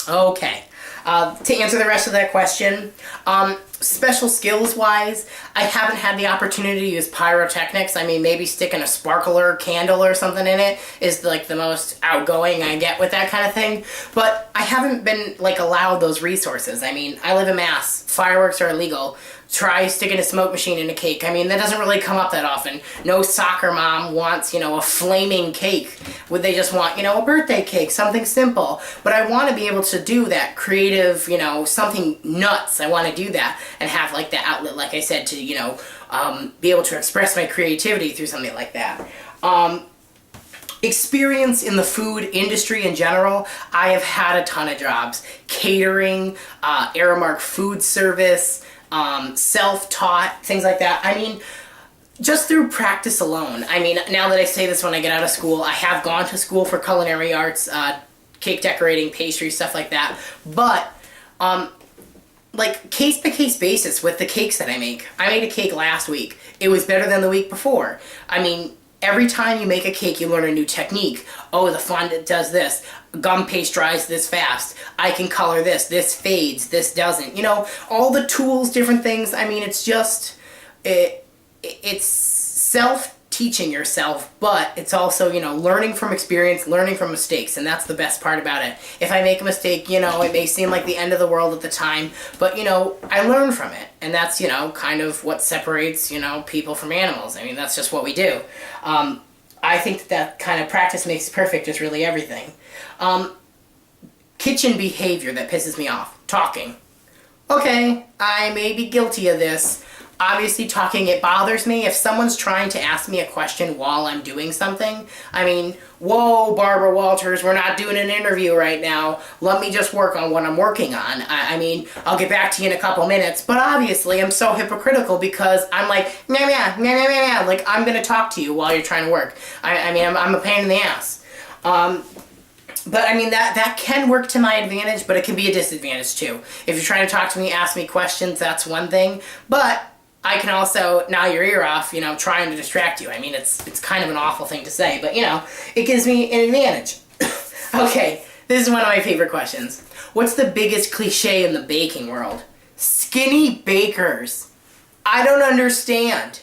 Okay. To answer the rest of that question, special skills wise, I haven't had the opportunity to use pyrotechnics. I mean, maybe sticking a sparkler candle or something in it is like the most outgoing I get with that kind of thing. But I haven't been like allowed those resources. I mean, I live in Mass. Fireworks are illegal. Try sticking a smoke machine in a cake. I mean, that doesn't really come up that often. No soccer mom wants, a flaming cake. Would they just want, a birthday cake, something simple? But I want to be able to do that creative, something nuts. I want to do that and have like the outlet, like I said, to, be able to express my creativity through something like that. Experience in the food industry in general, I have had a ton of jobs. Catering, Aramark food service, self-taught, things like that. I mean, just through practice alone. I mean, now that I say this when I get out of school, I have gone to school for culinary arts, cake decorating, pastry, stuff like that. But, like, case-by-case basis with the cakes that I make. I made a cake last week. It was better than the week before. I mean, every time you make a cake, you learn a new technique. Oh, the fondant does this. Gum paste dries this fast. I can color this. This fades. This doesn't. All the tools, different things. I mean, it's just, it's self-teaching yourself, but it's also, learning from experience, learning from mistakes, and that's the best part about it. If I make a mistake, it may seem like the end of the world at the time, but, I learn from it, and that's, kind of what separates, people from animals. I mean, that's just what we do. I think that kind of practice makes perfect is really everything. Kitchen behavior that pisses me off. Talking. Okay, I may be guilty of this. Obviously, talking, it bothers me. If someone's trying to ask me a question while I'm doing something, I mean, whoa, Barbara Walters, we're not doing an interview right now. Let me just work on what I'm working on. I mean, I'll get back to you in a couple minutes, but obviously I'm so hypocritical because I'm like, like, I'm going to talk to you while you're trying to work. I mean, I'm a pain in the ass. But I mean, that can work to my advantage, but it can be a disadvantage too. If you're trying to talk to me, ask me questions, that's one thing. But I can also gnaw your ear off, trying to distract you. I mean, it's kind of an awful thing to say, but, it gives me an advantage. Okay, this is one of my favorite questions. What's the biggest cliche in the baking world? Skinny bakers. I don't understand.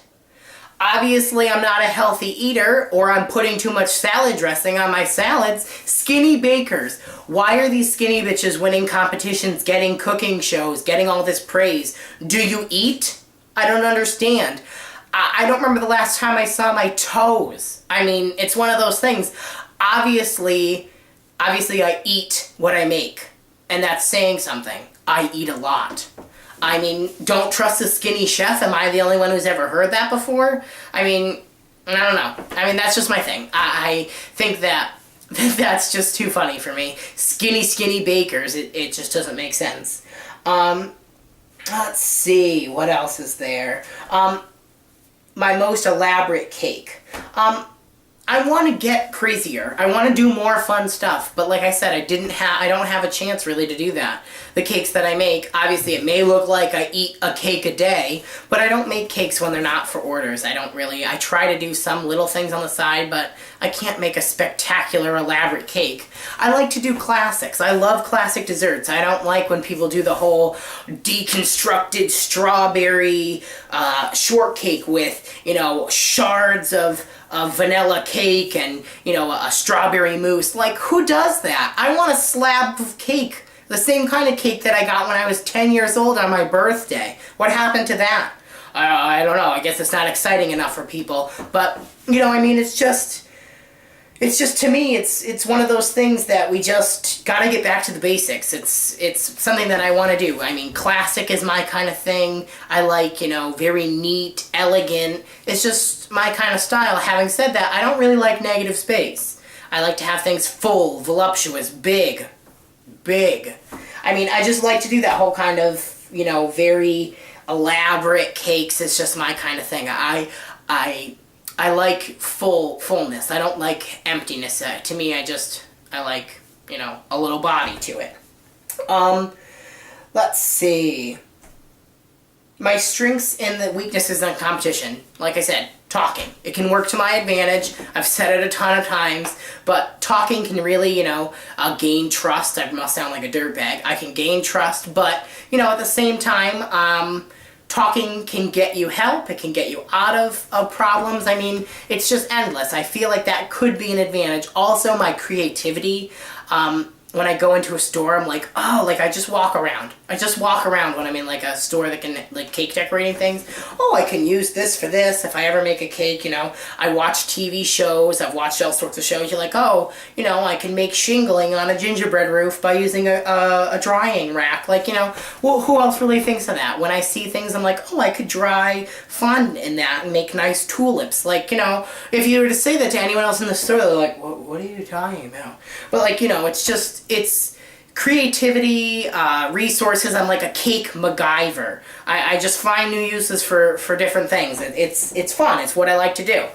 Obviously, I'm not a healthy eater, or I'm putting too much salad dressing on my salads. Skinny bakers. Why are these skinny bitches winning competitions, getting cooking shows, getting all this praise? Do you eat? I don't understand. I don't remember the last time I saw my toes. I mean, it's one of those things. Obviously I eat what I make, and that's saying something. I eat a lot. I mean, don't trust a skinny chef. Am I the only one who's ever heard that before? I mean, I don't know. I mean, that's just my thing. I think that that's just too funny for me. Skinny bakers. It just doesn't make sense. Let's see. What else is there? My most elaborate cake. I want to get crazier. I want to do more fun stuff, but like I said, I don't have a chance really to do that. The cakes that I make, obviously it may look like I eat a cake a day, but I don't make cakes when they're not for orders. I try to do some little things on the side, but I can't make a spectacular, elaborate cake. I like to do classics. I love classic desserts. I don't like when people do the whole deconstructed strawberry shortcake with, shards of vanilla cake and, a strawberry mousse. Like, who does that? I want a slab of cake, the same kind of cake that I got when I was 10 years old on my birthday. What happened to that? I don't know. I guess it's not exciting enough for people. But, I mean, it's just to me, it's one of those things that we just gotta get back to the basics. It's something that I want to do. I mean, classic is my kind of thing. I like, very neat, elegant. It's just my kind of style. Having said that, I don't really like negative space. I like to have things full, voluptuous, big. I mean, I just like to do that whole kind of, very elaborate cakes. It's just my kind of thing. I like fullness. I don't like emptiness. To me, I like, a little body to it. Let's see. My strengths and the weaknesses in competition. Like I said, talking. It can work to my advantage. I've said it a ton of times, but talking can really, gain trust. I must sound like a dirtbag. I can gain trust, but, at the same time, talking can get you help. It can get you out of problems. I mean, it's just endless. I feel like that could be an advantage. Also, my creativity. When I go into a store, I'm like, oh, like I just walk around. I just walk around when I'm in like a store that can, like cake decorating things. Oh, I can use this for this if I ever make a cake, I watch TV shows. I've watched all sorts of shows. You're like, oh, I can make shingling on a gingerbread roof by using a drying rack. Like, well, who else really thinks of that? When I see things, I'm like, oh, I could dry fun in that and make nice tulips. Like, if you were to say that to anyone else in the store, they're like, what are you talking about? But like, it's creativity, resources. I'm like a cake MacGyver. I just find new uses for different things. It's fun. It's what I like to do.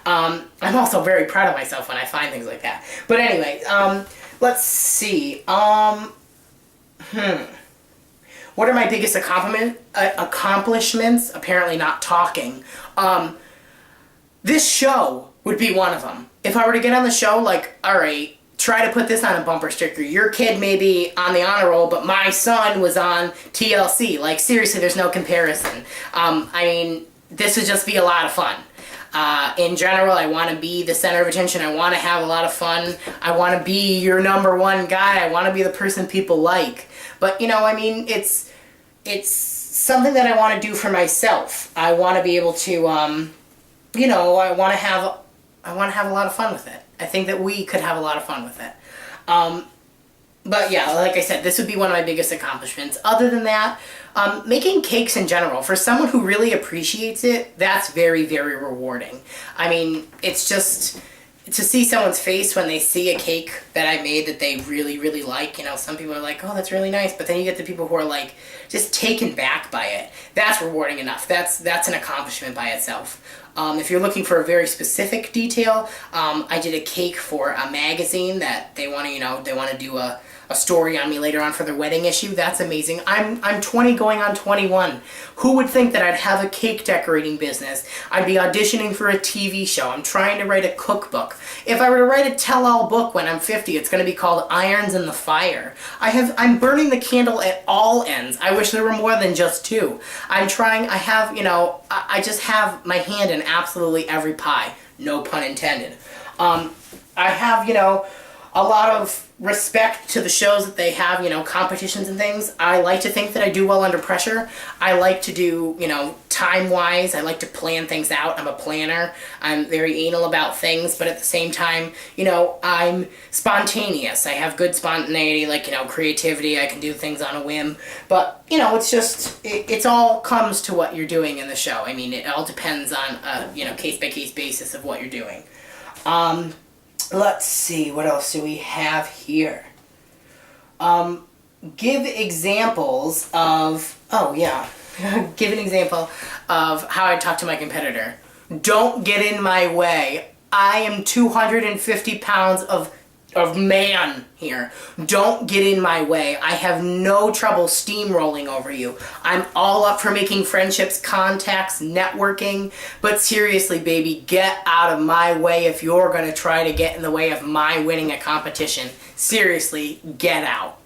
I'm also very proud of myself when I find things like that. But anyway, let's see. What are my biggest accomplishments? Apparently not talking. This show would be one of them. If I were to get on the show, like, all right, try to put this on a bumper sticker. Your kid may be on the honor roll, but my son was on TLC. Like, seriously, there's no comparison. I mean, this would just be a lot of fun. In general, I want to be the center of attention. I want to have a lot of fun. I want to be your number one guy. I want to be the person people like. But, I mean, it's something that I want to do for myself. I want to be able to, I want to have a lot of fun with it. I think that we could have a lot of fun with it. But yeah, like I said, this would be one of my biggest accomplishments. Other than that, making cakes in general, for someone who really appreciates it, that's very, very rewarding. I mean, it's just to see someone's face when they see a cake that I made that they really, really like. Some people are like, oh, that's really nice. But then you get the people who are like just taken back by it. That's rewarding enough. That's an accomplishment by itself. If you're looking for a very specific detail, I did a cake for a magazine that they want to do a story on me later on for their wedding issue. That's amazing. I'm 20 going on 21. Who would think that I'd have a cake decorating business? I'd be auditioning for a TV show. I'm trying to write a cookbook. If I were to write a tell-all book when I'm 50, it's going to be called Irons in the Fire. I'm burning the candle at all ends. I wish there were more than just two. I just have my hand in absolutely every pie. No pun intended. I have, a lot of respect to the shows that they have, competitions and things. I like to think that I do well under pressure. I like to do, time-wise, I like to plan things out. I'm a planner. I'm very anal about things, but at the same time, I'm spontaneous. I have good spontaneity, like, creativity. I can do things on a whim. But, it's just, it's all comes to what you're doing in the show. I mean, it all depends on case-by-case basis of what you're doing. Let's see, what else do we have here? Give examples of, give an example of how I talk to my competitor. Don't get in my way. I am 250 pounds of man here. Don't get in my way. I have no trouble steamrolling over you. I'm all up for making friendships, contacts, networking, but seriously, baby, get out of my way if you're going to try to get in the way of my winning a competition. Seriously, get out.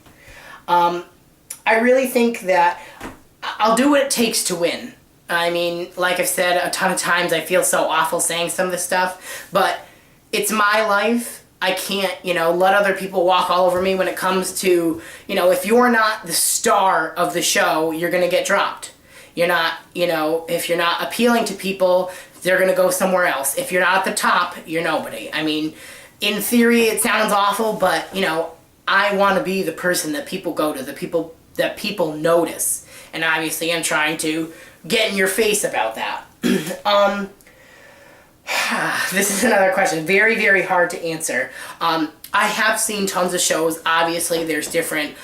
I really think that I'll do what it takes to win. I mean, like I've said a ton of times, I feel so awful saying some of this stuff, but it's my life. I can't, let other people walk all over me when it comes to, if you're not the star of the show, you're going to get dropped. You're not, if you're not appealing to people, they're going to go somewhere else. If you're not at the top, you're nobody. I mean, in theory, it sounds awful, but, I want to be the person that people go to, the people that people notice. And obviously, I'm trying to get in your face about that. This is another question. Very, very hard to answer. I have seen tons of shows. Obviously, there's different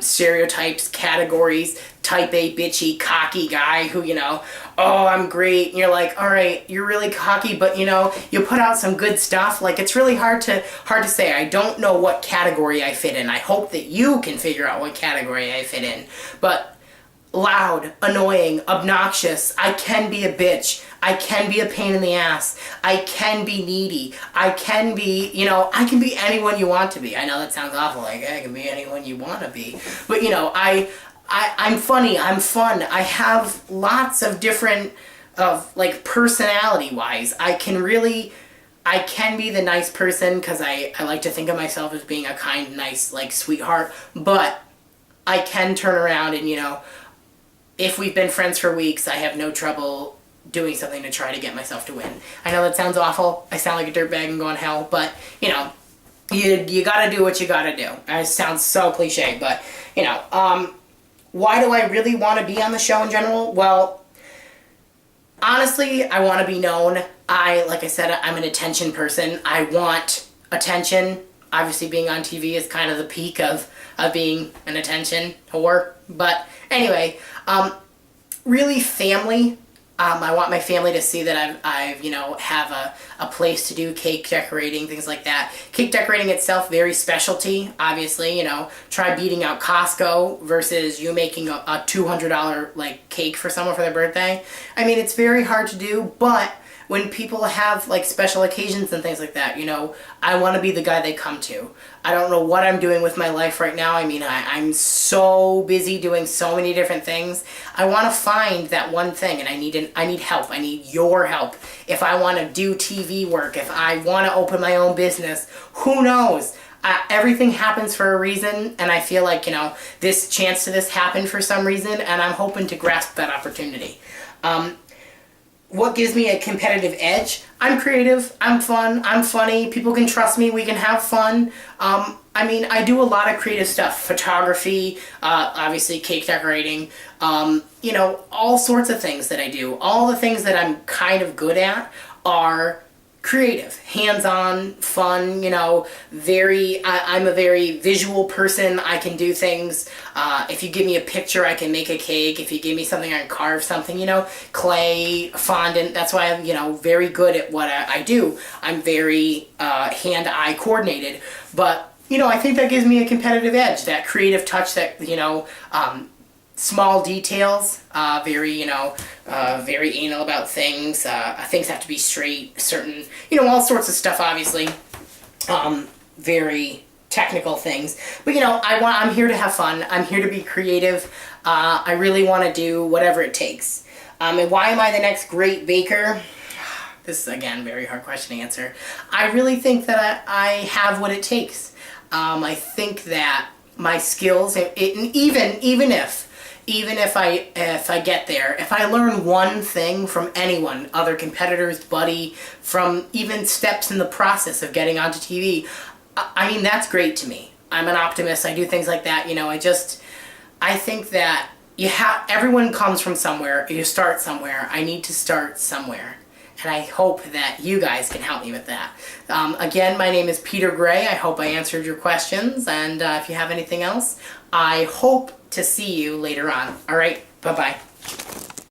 stereotypes, categories. Type A, bitchy, cocky guy who, oh, I'm great. And you're like, all right, you're really cocky, but, you put out some good stuff. Like, it's really hard to say. I don't know what category I fit in. I hope that you can figure out what category I fit in. But loud, annoying, obnoxious. I can be a bitch. I can be a pain in the ass. I can be needy. I can be, I can be anyone you want to be. I know that sounds awful, like, I can be anyone you want to be. But, I'm funny, I'm fun. I have lots of different, like, personality-wise. I can be the nice person because I like to think of myself as being a kind, nice, like, sweetheart. But I can turn around and, if we've been friends for weeks, I have no trouble doing something to try to get myself to win. I know that sounds awful. I sound like a dirtbag and going hell, but, you gotta do what you gotta do. It sounds so cliche, but, why do I really want to be on the show in general? Well, honestly, I want to be known. Like I said, I'm an attention person. I want attention. Obviously, being on TV is kind of the peak of being an attention whore. But anyway, really family. I want my family to see that I've have a place to do cake decorating, things like that. Cake decorating itself, very specialty, obviously, try beating out Costco versus you making a $200 like cake for someone for their birthday. I mean, it's very hard to do, but when people have like special occasions and things like that, I want to be the guy they come to. I don't know what I'm doing with my life right now. I mean, I'm so busy doing so many different things. I want to find that one thing, and I need help. I need your help. If I want to do TV work, if I want to open my own business, who knows? Everything happens for a reason, and I feel like, this chance to this happened for some reason, and I'm hoping to grasp that opportunity. What gives me a competitive edge? I'm creative, I'm fun, I'm funny, people can trust me, we can have fun. I do a lot of creative stuff. Photography, obviously cake decorating, all sorts of things that I do. All the things that I'm kind of good at are creative, hands-on, fun, I'm a very visual person. I can do things. If you give me a picture, I can make a cake. If you give me something, I can carve something, clay, fondant. That's why I'm, very good at what I do. I'm very hand-eye coordinated. But, I think that gives me a competitive edge, that creative touch that, small details, very anal about things. Things have to be straight, certain, all sorts of stuff, obviously. Very technical things. But, I'm here to have fun. I'm here to be creative. I really want to do whatever it takes. And why am I the next great baker? This is, again, a very hard question to answer. I really think that I have what it takes. I think that my skills, even if I get there, if I learn one thing from anyone, other competitors, buddy, from even steps in the process of getting onto TV, that's great to me. I'm an optimist. I do things like that. I think that everyone comes from somewhere. You start somewhere. I need to start somewhere. And I hope that you guys can help me with that. Again, my name is Peter Gray. I hope I answered your questions. And if you have anything else, I hope to see you later on. All right, bye-bye.